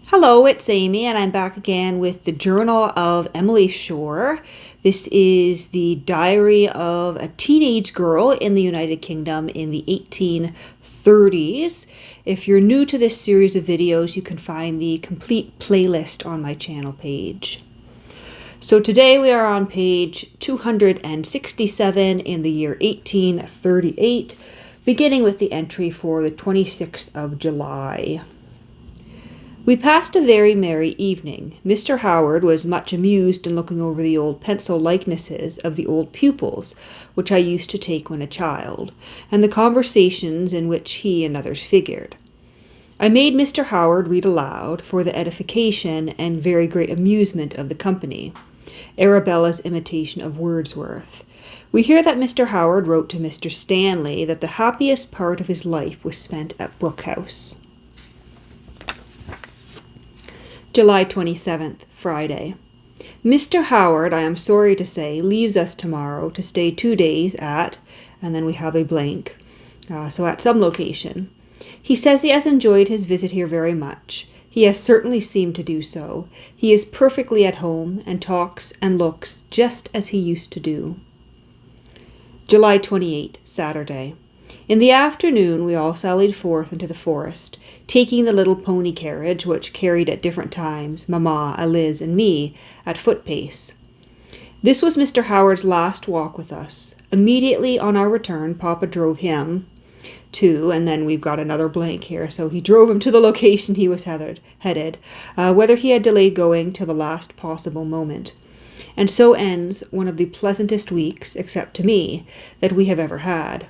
Hello, it's Amy, and I'm back again with the Journal of Emily Shore. This is the diary of a teenage girl in the United Kingdom in the 1830s. If you're new to this series of videos, you can find the complete playlist on my channel page. So today we are on page 267 in the year 1838, beginning with the entry for the 26th of July. We passed a very merry evening. Mr. Howard was much amused in looking over the old pencil likenesses of the old pupils, which I used to take when a child, and the conversations in which he and others figured. I made Mr. Howard read aloud, for the edification and very great amusement of the company, Arabella's imitation of Wordsworth. We hear that Mr. Howard wrote to Mr. Stanley that the happiest part of his life was spent at Brooke House. July 27th, Friday. Mr. Howard, I am sorry to say, leaves us tomorrow to stay 2 days at, and then we have a blank, so at some location. He says he has enjoyed his visit here very much. He has certainly seemed to do so. He is perfectly at home and talks and looks just as he used to do. July 28th, Saturday. In the afternoon we all sallied forth into the forest, taking the little pony carriage which carried at different times Mamma, Eliz, and me at foot pace. This was Mr. Howard's last walk with us. Immediately on our return, Papa drove him to, and then we've got another blank here, so he drove him to the location he was headed, whether he had delayed going till the last possible moment. And so ends one of the pleasantest weeks, except to me, that we have ever had.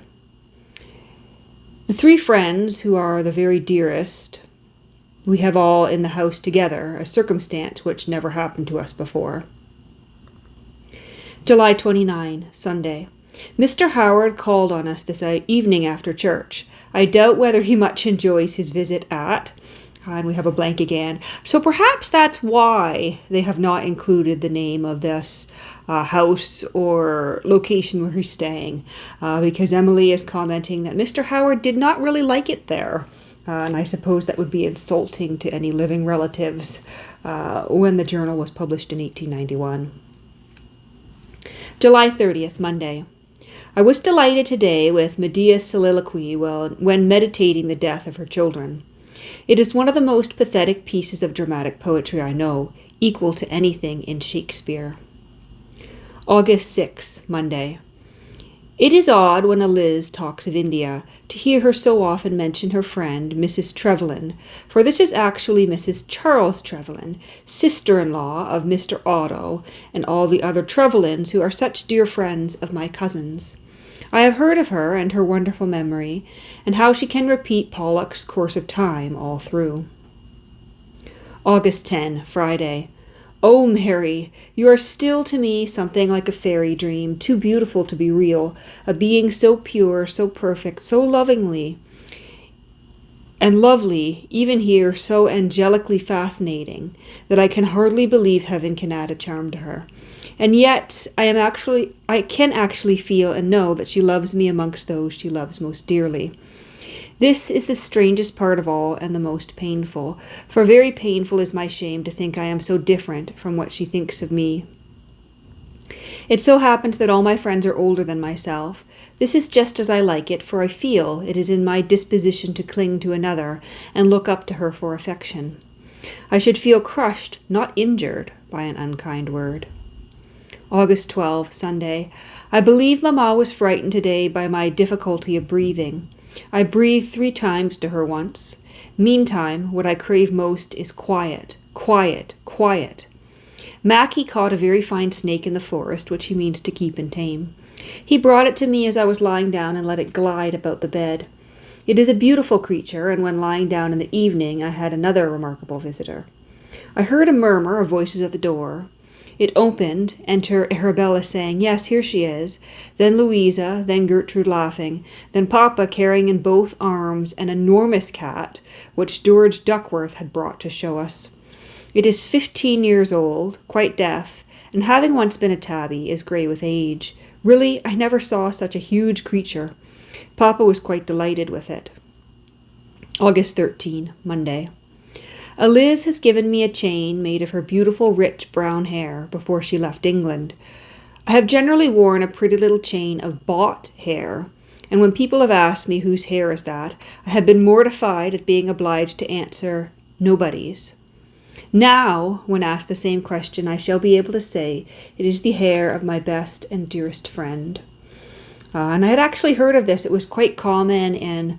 The three friends, who are the very dearest, we have all in the house together, a circumstance which never happened to us before. July 29, Sunday. Mr. Howard called on us this evening after church. I doubt whether he much enjoys his visit at, and we have a blank again. So perhaps that's why they have not included the name of this house or location where he's staying, because Emily is commenting that Mr. Howard did not really like it there. And I suppose that would be insulting to any living relatives when the journal was published in 1891. July 30th, Monday. I was delighted today with Medea's soliloquy when meditating the death of her children. It is one of the most pathetic pieces of dramatic poetry I know, equal to anything in Shakespeare. August 6, Monday. It is odd when Eliz talks of India to hear her so often mention her friend, Mrs. Trevelyan, for this is actually Mrs. Charles Trevelyan, sister-in-law of Mr. Otto and all the other Trevelyans who are such dear friends of my cousins. I have heard of her and her wonderful memory, and how she can repeat Pollock's Course of Time all through. August 10, Friday. Oh, Mary, you are still to me something like a fairy dream, too beautiful to be real, a being so pure, so perfect, so lovingly and lovely, even here so angelically fascinating, that I can hardly believe heaven can add a charm to her. And yet I can actually feel and know that she loves me amongst those she loves most dearly. This is the strangest part of all and the most painful, for very painful is my shame to think I am so different from what she thinks of me. It so happens that all my friends are older than myself. This is just as I like it, for I feel it is in my disposition to cling to another and look up to her for affection. I should feel crushed, not injured, by an unkind word. August 12, Sunday. I believe Mamma was frightened today by my difficulty of breathing. I breathed 3 times to her once. Meantime, what I crave most is quiet, quiet, quiet. Mackie caught a very fine snake in the forest, which he means to keep and tame. He brought it to me as I was lying down and let it glide about the bed. It is a beautiful creature, and when lying down in the evening I had another remarkable visitor. I heard a murmur of voices at the door. It opened, enter Arabella saying, "Yes, here she is," then Louisa, then Gertrude laughing, then Papa carrying in both arms an enormous cat, which George Duckworth had brought to show us. It is 15 years old, quite deaf, and having once been a tabby, is grey with age. Really, I never saw such a huge creature. Papa was quite delighted with it. August 13, Monday. Eliz has given me a chain made of her beautiful rich brown hair before she left England. I have generally worn a pretty little chain of bought hair, and when people have asked me whose hair is that, I have been mortified at being obliged to answer nobody's. Now, when asked the same question, I shall be able to say it is the hair of my best and dearest friend. And I had actually heard of this. It was quite common in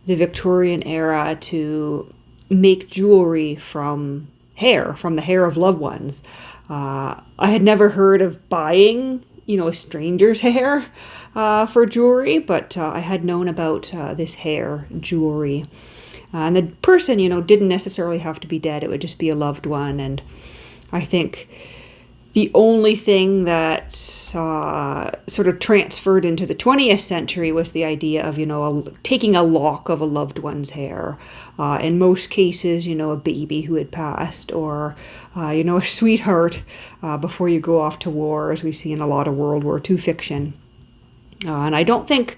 the Victorian era to make jewelry from hair, from the hair of loved ones. I had never heard of buying, a stranger's hair for jewelry, but I had known about this hair jewelry. And the person, didn't necessarily have to be dead. It would just be a loved one. And I think the only thing that sort of transferred into the 20th century was the idea of, taking a lock of a loved one's hair. In most cases, a baby who had passed, or, a sweetheart before you go off to war, as we see in a lot of World War II fiction. And I don't think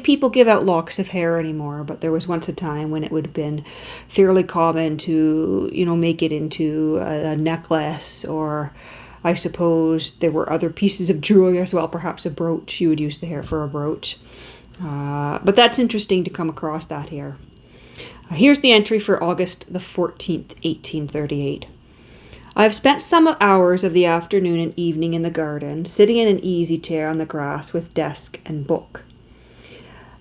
people give out locks of hair anymore, but there was once a time when it would have been fairly common to, make it into a necklace, or I suppose there were other pieces of jewelry as well, perhaps a brooch. You would use the hair for a brooch. But that's interesting to come across that here. Here's the entry for August the 14th, 1838. I have spent some hours of the afternoon and evening in the garden, sitting in an easy chair on the grass with desk and book.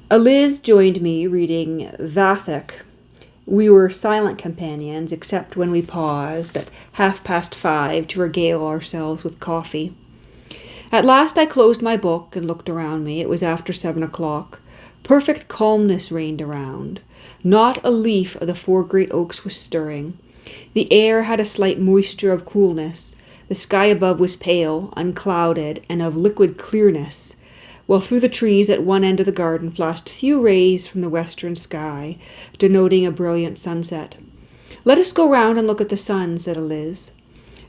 Eliz joined me reading Vathek. We were silent companions, except when we paused at 5:30 to regale ourselves with coffee. At last I closed my book and looked around me. It was after 7 o'clock. Perfect calmness reigned around. Not a leaf of the 4 great oaks was stirring. The air had a slight moisture of coolness. The sky above was pale, unclouded, and of liquid clearness, while through the trees at one end of the garden flashed few rays from the western sky, denoting a brilliant sunset. "Let us go round and look at the sun," said Eliz.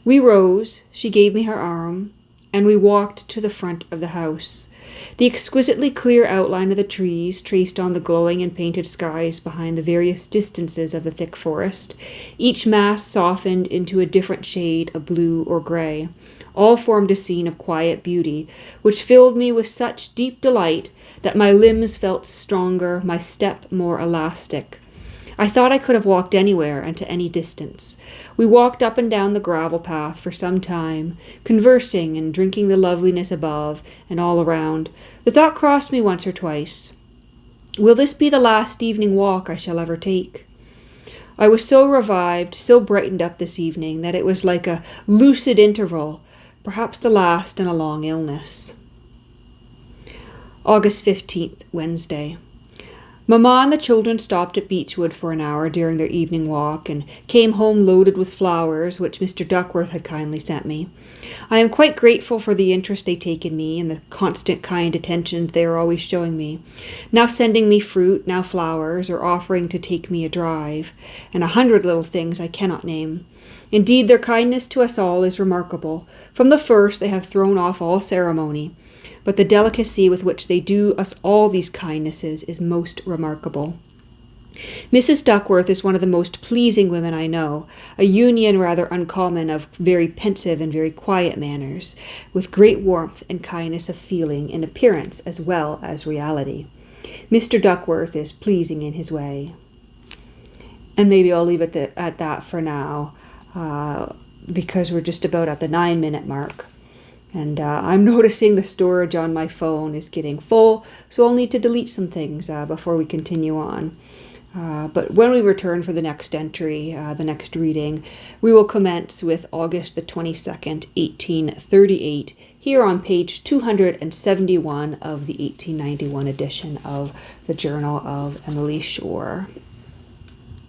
We rose, she gave me her arm, and we walked to the front of the house. The exquisitely clear outline of the trees traced on the glowing and painted skies behind the various distances of the thick forest, each mass softened into a different shade of blue or grey. All formed a scene of quiet beauty, which filled me with such deep delight that my limbs felt stronger, my step more elastic. I thought I could have walked anywhere and to any distance. We walked up and down the gravel path for some time, conversing and drinking the loveliness above and all around. The thought crossed me once or twice. Will this be the last evening walk I shall ever take? I was so revived, so brightened up this evening, that it was like a lucid interval, perhaps the last in a long illness. August 15th, Wednesday. Mamma and the children stopped at Beechwood for an hour during their evening walk and came home loaded with flowers, which Mr. Duckworth had kindly sent me. I am quite grateful for the interest they take in me and the constant kind attention they are always showing me, now sending me fruit, now flowers, or offering to take me a drive, and 100 little things I cannot name. Indeed, their kindness to us all is remarkable. From the first they have thrown off all ceremony, but the delicacy with which they do us all these kindnesses is most remarkable. Mrs. Duckworth is one of the most pleasing women I know, a union rather uncommon of very pensive and very quiet manners, with great warmth and kindness of feeling in appearance as well as reality. Mr. Duckworth is pleasing in his way. And maybe I'll leave it at that for now, because we're just about at the 9-minute mark. And I'm noticing the storage on my phone is getting full, so I'll need to delete some things before we continue on. But when we return for the next entry, the next reading, we will commence with August the 22nd, 1838, here on page 271 of the 1891 edition of the Journal of Emily Shore.